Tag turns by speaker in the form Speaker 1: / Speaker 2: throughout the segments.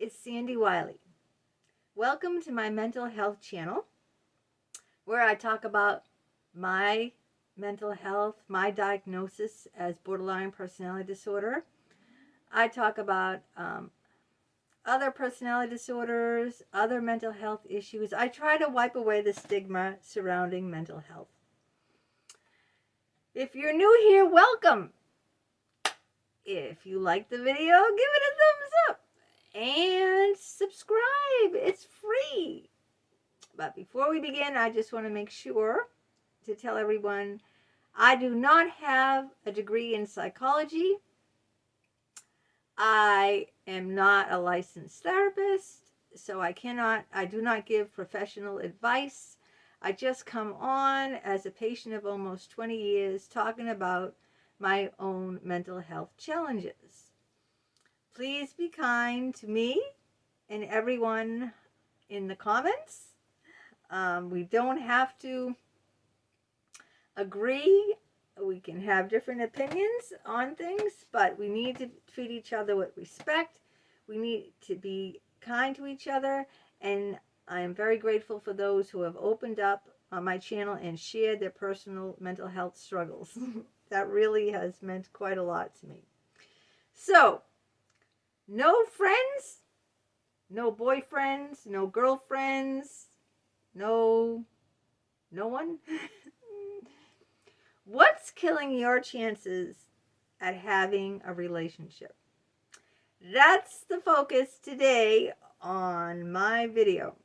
Speaker 1: it's Sandy Wyllie. Welcome to my mental health channel where I talk about my mental health, my diagnosis as borderline personality disorder. I talk about other personality disorders, other mental health issues. I try to wipe away the stigma surrounding mental health. If you're new here, welcome. If you like the video, give it a thumbs up and subscribe. It's free. But before we begin, I just want to make sure to tell everyone I do not have a degree in psychology. I am not a licensed therapist, so I do not give professional advice. I just come on as a patient of almost 20 years talking about my own mental health challenges. Please be kind to me and everyone in the comments. We don't have to agree. We can have different opinions on things, but we need to treat each other with respect. We need to be kind to each other, and I am very grateful for those who have opened up on my channel and shared their personal mental health struggles. That really has meant quite a lot to me. So, no friends, no boyfriends, no girlfriends, no one. What's killing your chances at having a relationship? That's the focus today on my video.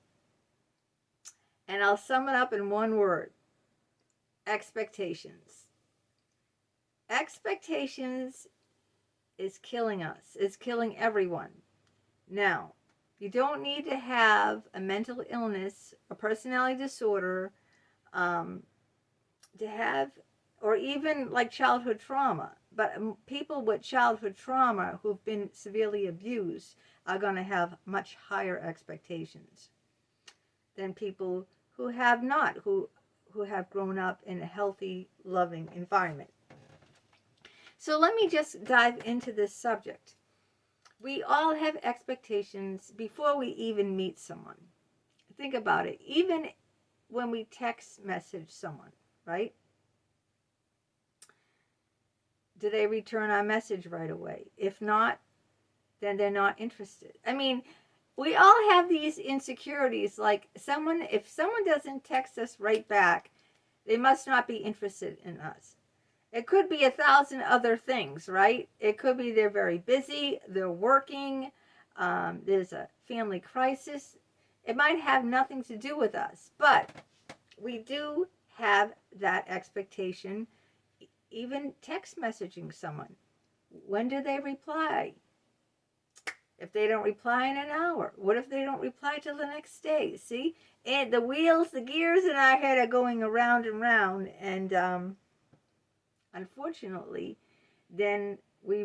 Speaker 1: And I'll sum it up in one word: expectations. Expectations is killing us. It's killing everyone. Now, you don't need to have a mental illness, a personality disorder, to have, or even like childhood trauma. But people with childhood trauma who've been severely abused are going to have much higher expectations than people who have not, who have grown up in a healthy, loving environment. So let me just dive into this subject. We all have expectations before we even meet someone. Think about it. Even when we text message someone, right? Do they return our message right away? If not, then they're not interested. I mean, we all have these insecurities. Like if someone doesn't text us right back, they must not be interested in us. It could be 1,000 other things, right? It could be they're very busy, they're working, there's a family crisis. It might have nothing to do with us, but we do have that expectation. Even text messaging someone. When do they reply? If they don't reply in an hour, what if they don't reply till the next day? See? And the wheels, the gears in our head are going around and round, and unfortunately, then we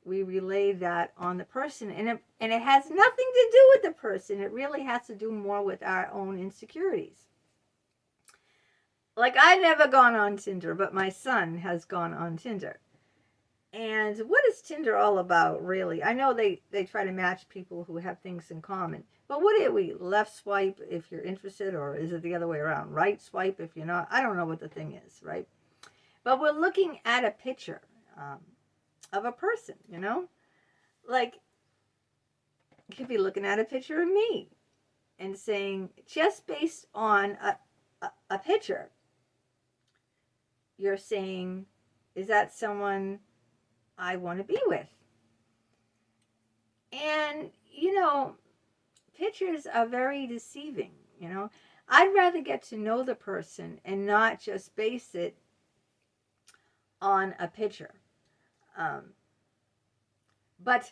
Speaker 1: relay that on the person, and it has nothing to do with the person. It really has to do more with our own insecurities. Like, I've never gone on Tinder, but my son has gone on Tinder. And what is Tinder all about, really? I know they try to match people who have things in common. But what are we? Left swipe if you're interested, or is it the other way around? Right swipe if you're not? I don't know what the thing is, right? But we're looking at a picture of a person, you know? Like, you could be looking at a picture of me and saying, just based on a picture, you're saying, is that someone I want to be with? And, pictures are very deceiving, I'd rather get to know the person and not just base it on a picture. But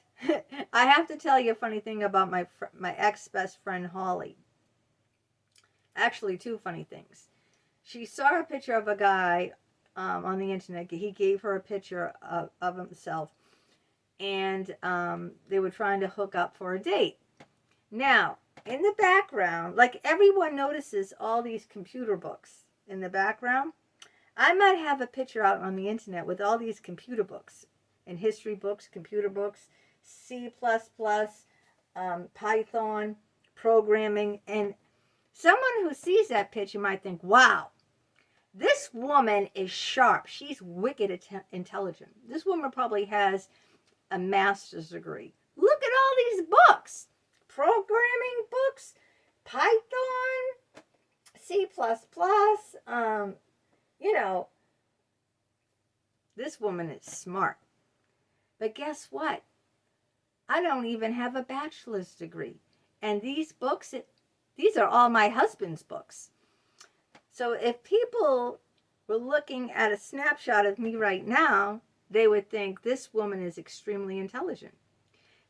Speaker 1: I have to tell you a funny thing about my ex-best friend, Holly. Actually, two funny things. She saw a picture of a guy on the internet. He gave her a picture of himself, and they were trying to hook up for a date. Now, in the background, like, everyone notices all these computer books in the background. I might have a picture out on the internet with all these computer books and history books, computer books, C++, Python, programming, and someone who sees that picture might think, wow, this woman is sharp. She's wicked intelligent. This woman probably has a master's degree. Look at all these books, programming books, Python, C++, you know, this woman is smart. But guess what? I don't even have a bachelor's degree. And these books, these are all my husband's books. So if people were looking at a snapshot of me right now, they would think this woman is extremely intelligent.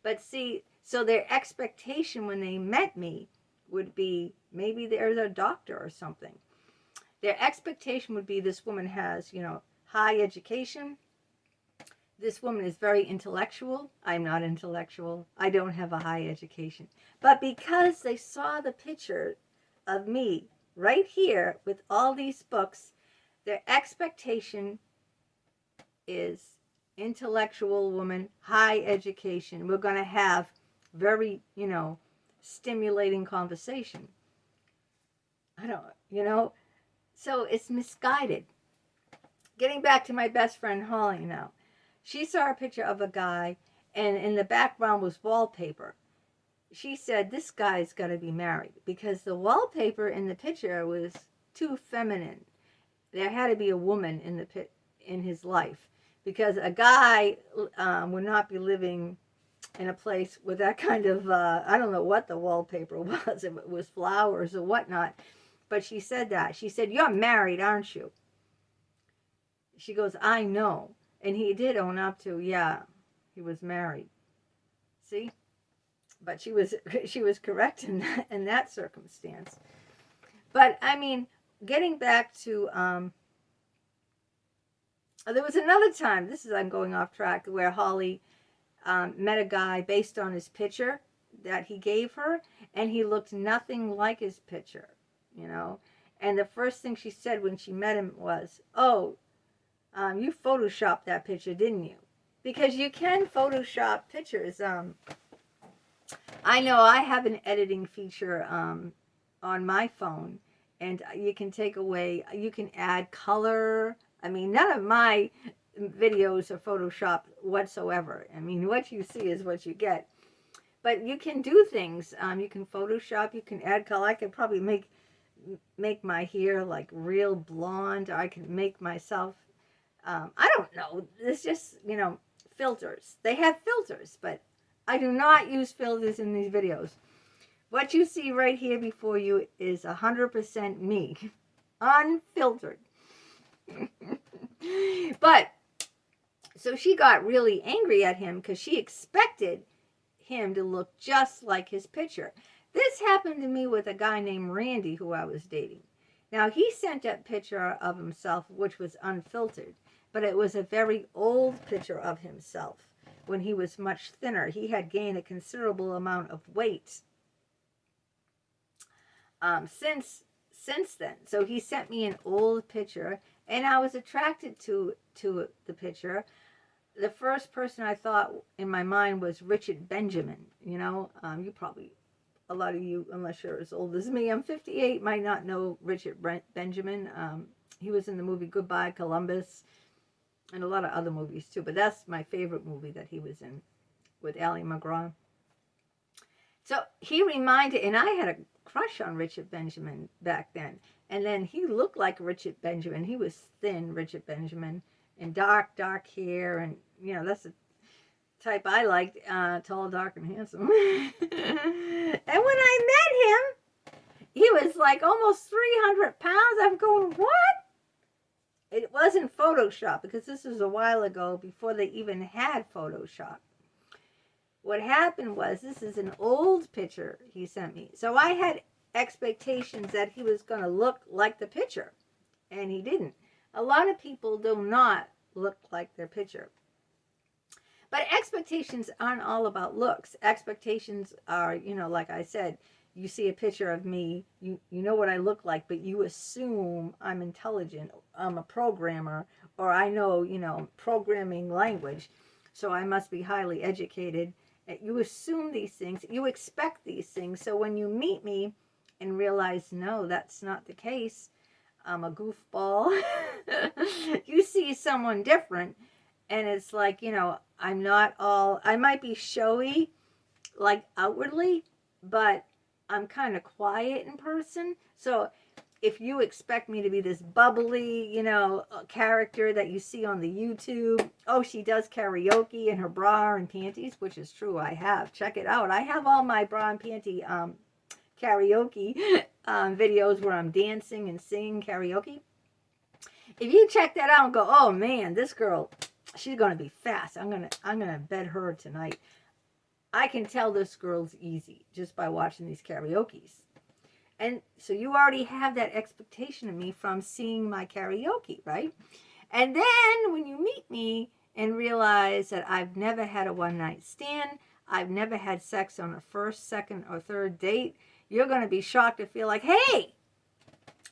Speaker 1: But see, so their expectation when they met me would be maybe there's a doctor or something. Their expectation would be this woman has, high education. This woman is very intellectual. I'm not intellectual. I don't have a high education. But because they saw the picture of me right here with all these books, their expectation is intellectual woman, high education. We're going to have very, stimulating conversation. So it's misguided. Getting back to my best friend Holly now. She saw a picture of a guy, and in the background was wallpaper. She said, this guy's got to be married, because the wallpaper in the picture was too feminine. There had to be a woman in his life, because a guy would not be living in a place with that kind of, I don't know what the wallpaper was, if it was flowers or whatnot. But she said that. She said, you're married, aren't you? She goes, I know. And he did own up to, yeah, he was married. See? But she was correct in that circumstance. But, I mean, getting back to, there was another time, I'm going off track, where Holly met a guy based on his picture that he gave her, and he looked nothing like his picture, And the first thing she said when she met him was, oh, you photoshopped that picture, didn't you? Because you can Photoshop pictures. I know I have an editing feature on my phone, and you can you can add color. I mean, none of my videos are Photoshopped whatsoever. I mean, what you see is what you get. But you can do things. You can Photoshop, you can add color. I could probably make my hair like real blonde. Or I can make myself, I don't know. It's just, filters. They have filters, but I do not use filters in these videos. What you see right here before you is 100% me. Unfiltered. But, so she got really angry at him because she expected him to look just like his picture. This happened to me with a guy named Randy who I was dating. Now, he sent a picture of himself which was unfiltered, but it was a very old picture of himself when he was much thinner. He had gained a considerable amount of weight since then. So he sent me an old picture, and I was attracted to the picture. The first person I thought in my mind was Richard Benjamin. You probably, a lot of you, unless you're as old as me, I'm 58, might not know Richard Benjamin. He was in the movie Goodbye Columbus and a lot of other movies too, but that's my favorite movie that he was in with Ally McGraw. So he reminded, and I had a crush on Richard Benjamin back then, and then he looked like Richard Benjamin. He was thin, Richard Benjamin, and dark hair, and that's the type I liked, tall, dark, and handsome. And when I met him, he was like almost 300 pounds. I'm going, what? It wasn't Photoshop, because this was a while ago before they even had Photoshop. What happened was, this is an old picture he sent me. So I had expectations that he was going to look like the picture, and he didn't. A lot of people do not look like their picture. But expectations aren't all about looks. Expectations are, like I said, you see a picture of me, you know what I look like, but you assume I'm intelligent, I'm a programmer, or I know, programming language, so I must be highly educated You assume these things. You expect these things. So when you meet me and realize, no, that's not the case, I'm a goofball. You see someone different, and it's like, I'm not all, I might be showy, like outwardly, but I'm kind of quiet in person. So if you expect me to be this bubbly, character that you see on the YouTube, oh, she does karaoke in her bra and panties, which is true. I have. Check it out. I have all my bra and panty karaoke videos where I'm dancing and singing karaoke. If you check that out and go, oh man, this girl, she's gonna be fast. I'm gonna bed her tonight. I can tell this girl's easy just by watching these karaokes. And so you already have that expectation of me from seeing my karaoke, right? And then when you meet me and realize that I've never had a one-night stand, I've never had sex on a first, second, or third date, you're going to be shocked to feel like, hey,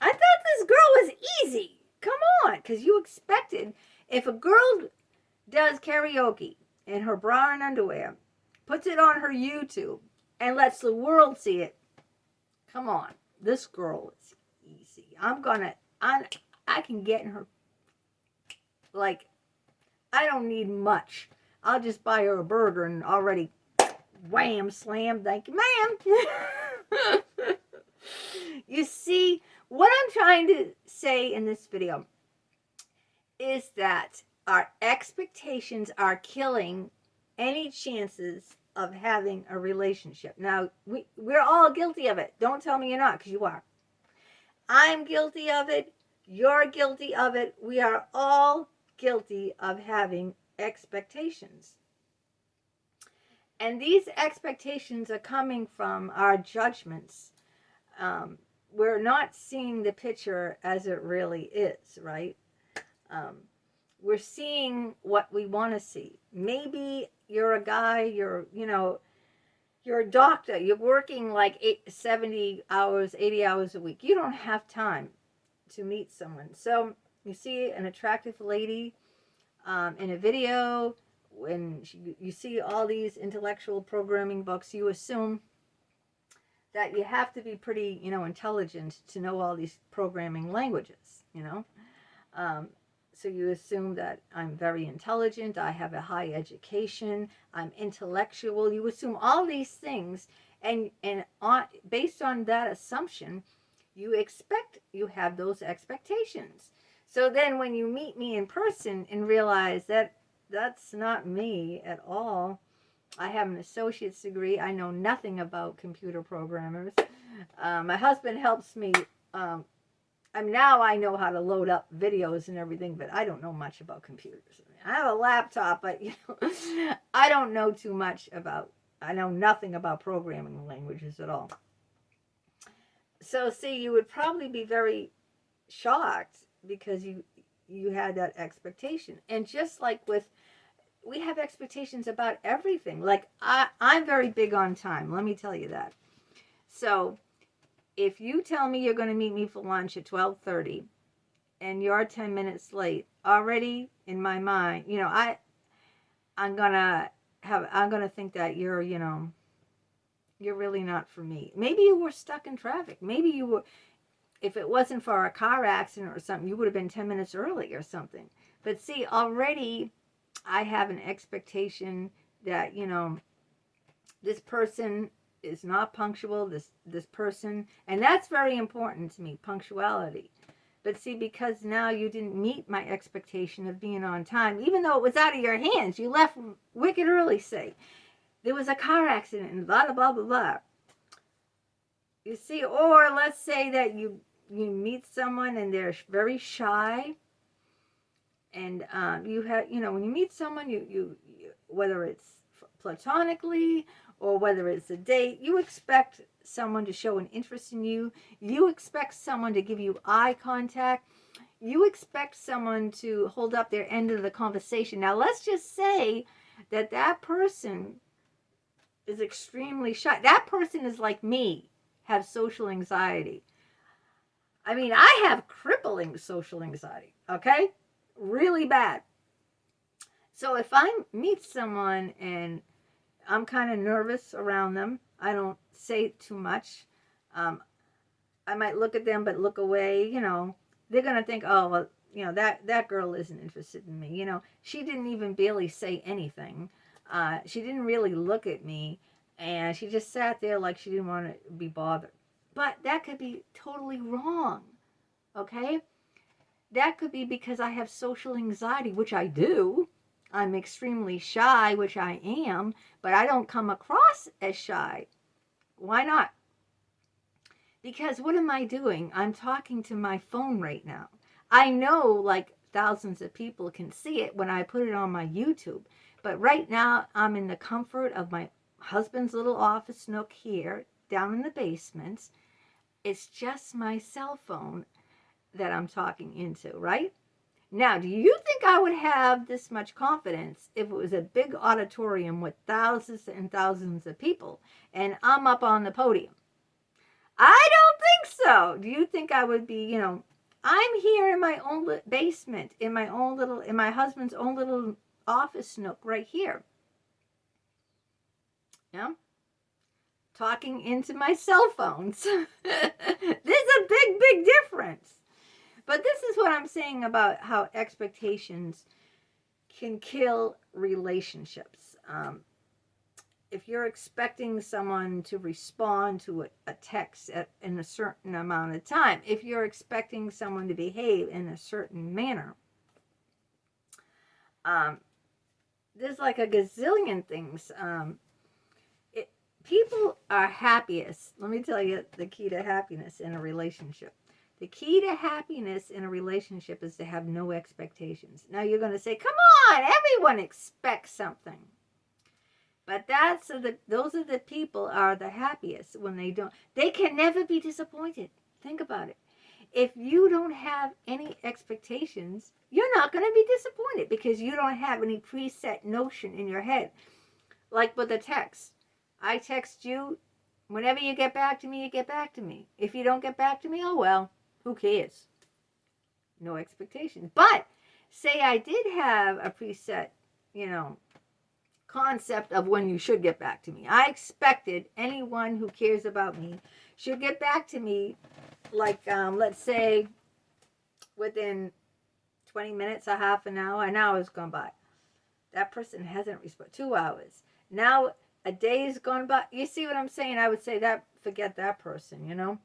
Speaker 1: I thought this girl was easy. Come on. Because you expected, if a girl does karaoke in her bra and underwear, puts it on her YouTube, and lets the world see it, come on, this girl is easy. I can get in her, like, I don't need much. I'll just buy her a burger and already wham, slam, thank you, ma'am. You see, what I'm trying to say in this video is that our expectations are killing any chances of having a relationship. Now, we're all guilty of it. Don't tell me you're not, because you are. I'm guilty of it. You're guilty of it. We are all guilty of having expectations. And these expectations are coming from our judgments. We're not seeing the picture as it really is, right? We're seeing what we want to see. Maybe you're a guy, you're a doctor, you're working like 70 hours, 80 hours a week. You don't have time to meet someone. So you see an attractive lady in a video, when you see all these intellectual programming books, you assume that you have to be pretty, intelligent to know all these programming languages, So you assume that I'm very intelligent, I have a high education, I'm intellectual. You assume all these things, and based on that assumption, you have those expectations. So then when you meet me in person and realize that that's not me at all, I have an associate's degree, I know nothing about computer programmers. My husband helps me. Now I know how to load up videos and everything, but I don't know much about computers. I have a laptop, but I don't know too much I know nothing about programming languages at all. So see, you would probably be very shocked because you had that expectation. And just like we have expectations about everything. Like I'm very big on time, let me tell you that. So if you tell me you're going to meet me for lunch at 12:30 and you're 10 minutes late, already in my mind, I'm going to think that you're really not for me. Maybe you were stuck in traffic. Maybe you were, if it wasn't for a car accident or something, you would have been 10 minutes early or something. But see, already I have an expectation that, this person is not punctual, this person, and that's very important to me, punctuality. But see, because now you didn't meet my expectation of being on time, even though it was out of your hands, you left wicked early, say. There was a car accident and blah, blah, blah, blah, blah. You see, or let's say that you meet someone and they're very shy, and you have, when you meet someone, you whether it's platonically or whether it's a date, you expect someone to show an interest in you. You expect someone to give you eye contact. You expect someone to hold up their end of the conversation. Now, let's just say that person is extremely shy. That person is like me, have social anxiety. I mean, I have crippling social anxiety, okay? Really bad. So if I meet someone and I'm kind of nervous around them. I don't say too much. Um, I might look at them but look away. They're gonna think, oh well, that girl isn't interested in me. She didn't even barely say anything. She didn't really look at me, and she just sat there like she didn't want to be bothered. But that could be totally wrong. Okay, that could be because I have social anxiety, which I do. I'm extremely shy, which I am, but I don't come across as shy. Why not? Because what am I doing? I'm talking to my phone right now. I know like thousands of people can see it when I put it on my YouTube. But right now, I'm in the comfort of my husband's little office nook here down in the basement. It's just my cell phone that I'm talking into, right? Now, do you think I would have this much confidence if it was a big auditorium with thousands and thousands of people and I'm up on the podium? I don't think so. Do you think I would be, I'm here in my own basement, in my husband's own little office nook right here. Yeah. Talking into my cell phones. There's a big, big difference. But this is what I'm saying about how expectations can kill relationships. If you're expecting someone to respond to a text in a certain amount of time, if you're expecting someone to behave in a certain manner, there's like a gazillion things. People are happiest. Let me tell you the key to happiness in a relationship. The key to happiness in a relationship is to have no expectations. Now you're going to say, come on, everyone expects something. But those are the people are the happiest when they don't. They can never be disappointed. Think about it. If you don't have any expectations, you're not going to be disappointed because you don't have any preset notion in your head. Like with a text. I text you. Whenever you get back to me, you get back to me. If you don't get back to me, oh well, who cares? No expectations. But say I did have a preset, concept of when you should get back to me. I expected anyone who cares about me should get back to me, like, let's say, within 20 minutes, a half an hour, an hour's gone by. That person hasn't responded. 2 hours. Now, a day's gone by. You see what I'm saying? I would say that, forget that person,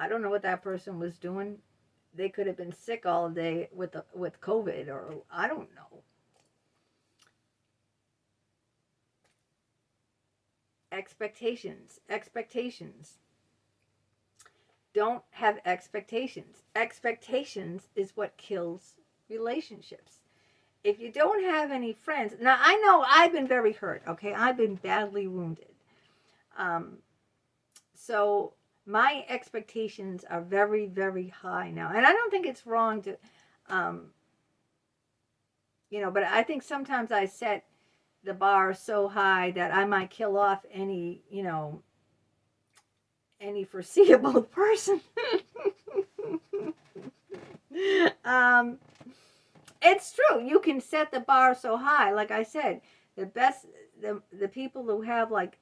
Speaker 1: I don't know what that person was doing. They could have been sick all day with COVID, or I don't know. Expectations. Don't have expectations. Expectations is what kills relationships. If you don't have any friends, now I know I've been very hurt, okay? I've been badly wounded. So my expectations are very, very high now. And I don't think it's wrong to, but I think sometimes I set the bar so high that I might kill off any foreseeable person. It's true. You can set the bar so high. Like I said, the people who have like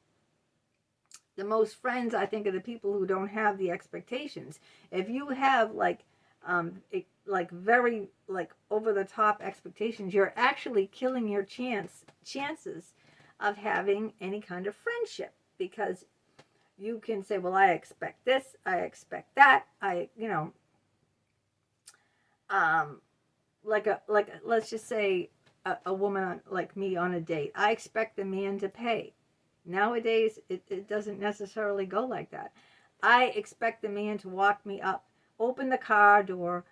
Speaker 1: the most friends, I think, are the people who don't have the expectations. If you have like very like over the top expectations, you're actually killing your chances of having any kind of friendship, because you can say, well, I expect this, I expect that, let's just say a woman like me on a date, I expect the man to pay. Nowadays, it doesn't necessarily go like that. I expect the man to walk me up, open the car door,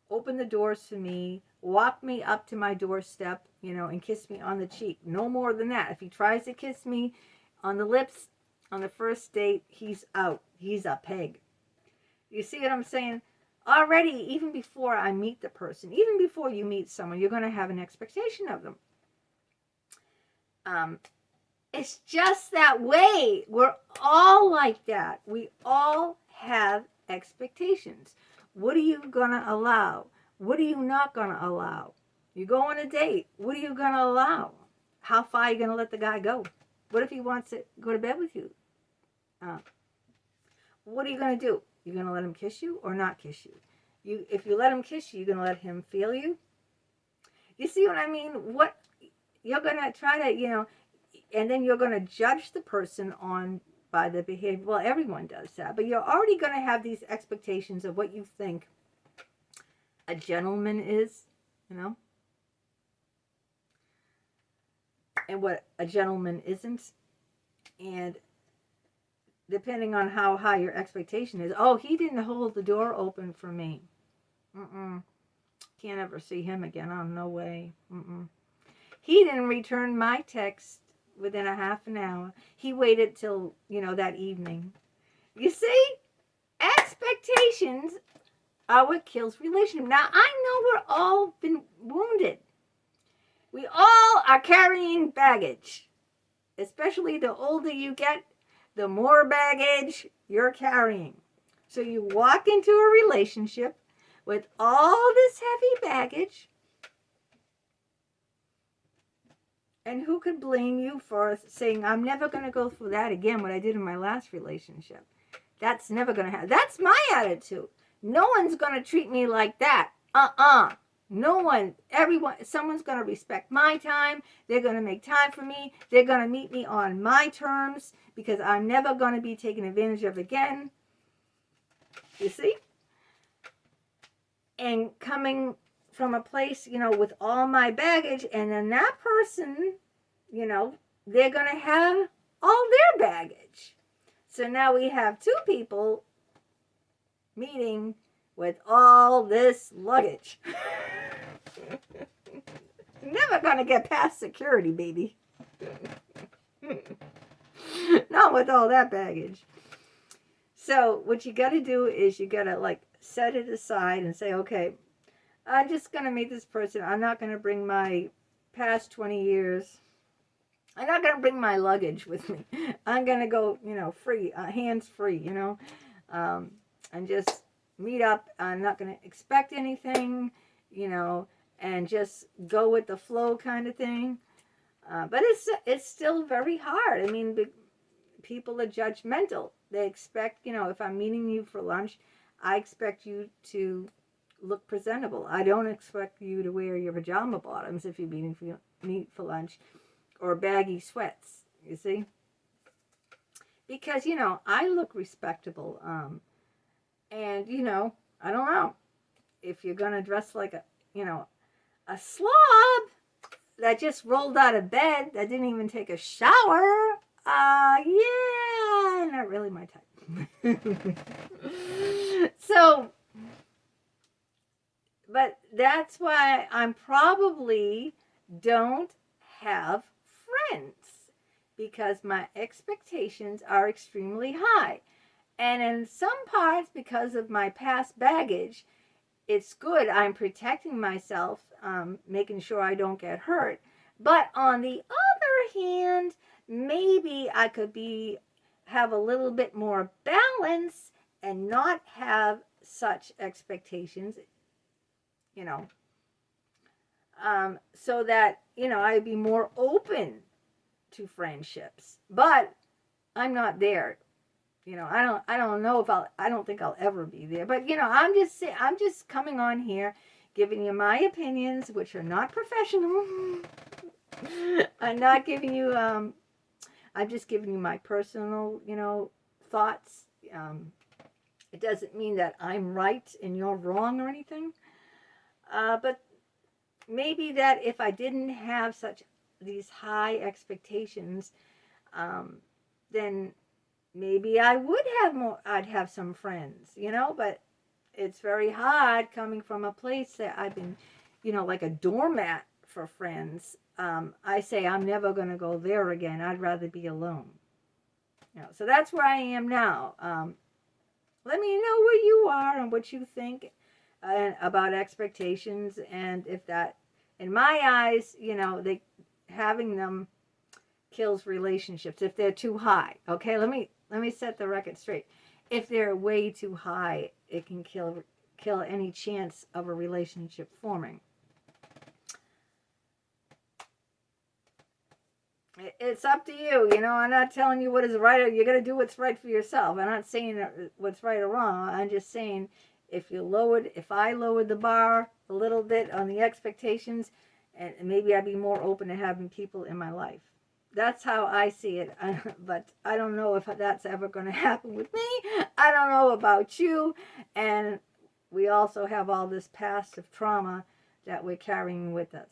Speaker 1: open the doors for me, walk me up to my doorstep, and kiss me on the cheek. No more than that. If he tries to kiss me on the lips on the first date, he's out. He's a peg. You see what I'm saying? Already, even before I meet the person, even before you meet someone, you're going to have an expectation of them. It's just that way. We're all like that. We all have expectations. What are you going to allow? What are you not going to allow? You go on a date. What are you going to allow? how far are you going to let the guy go? What if he wants to go to bed with you? What are you going to do? You're going to let him kiss you or not kiss you? If you let him kiss you, you're going to let him feel you? You see what I mean? What you're going to try to, and then you're going to judge the person by the behavior. Well, everyone does that, but you're already going to have these expectations of what you think a gentleman is, and what a gentleman isn't. And depending on how high your expectation is, oh, he didn't hold the door open for me. Can't ever see him again. Oh, no way. He didn't return my text within a half an hour. He waited till, that evening. You see? Expectations are what kills relationship. Now, I know we're all been wounded. We all are carrying baggage. Especially the older you get, the more baggage you're carrying. So you walk into a relationship with all this heavy baggage. And who could blame you for saying, I'm never going to go through that again, what I did in my last relationship? That's never going to happen. That's my attitude. No one's going to treat me like that. No one, someone's going to respect my time. They're going to make time for me. They're going to meet me on my terms because I'm never going to be taken advantage of again. You see? And coming from a place, with all my baggage, and then that person, they're going to have all their baggage. So now we have two people meeting with all this luggage. Never going to get past security, baby. Not with all that baggage. So what you got to do is you got to set it aside and say, okay, I'm just going to meet this person. I'm not going to bring my past 20 years. I'm not going to bring my luggage with me. I'm going to go, free, hands free, and just meet up. I'm not going to expect anything, and just go with the flow kind of thing. But it's still very hard. I mean, people are judgmental. They expect, if I'm meeting you for lunch, I expect you to look presentable. I don't expect you to wear your pajama bottoms if you're meet for lunch, or baggy sweats, you see? Because, I look respectable. And, I don't know. If you're going to dress like a slob that just rolled out of bed, that didn't even take a shower, yeah, not really my type. So, but that's why I'm probably don't have friends, because my expectations are extremely high. And in some parts, because of my past baggage, it's good. I'm protecting myself, making sure I don't get hurt. But on the other hand, maybe I could have a little bit more balance and not have such expectations, so that, I'd be more open to friendships. But I'm not there. I don't know if I don't think I'll ever be there. But, I'm just coming on here, giving you my opinions, which are not professional. I'm not giving you, I'm just giving you my personal, thoughts. It doesn't mean that I'm right and you're wrong or anything. But maybe that if I didn't have these high expectations, then maybe I would have I'd have some friends, but it's very hard coming from a place that I've been, like a doormat for friends. I say I'm never going to go there again. I'd rather be alone. So that's where I am now. Let me know where you are and what you think about expectations, and if that, in my eyes, having them kills relationships if they're too high. Okay, let me set the record straight. If they're way too high, it can kill any chance of a relationship forming. It's up to you. You know, I'm not telling you what is right. You're going to do what's right for yourself. I'm not saying what's right or wrong. I'm just saying if I lowered the bar a little bit on the expectations, and maybe I'd be more open to having people in my life. That's how I see it. But I don't know if that's ever going to happen with me. I don't know about you. And we also have all this past of trauma that we're carrying with us.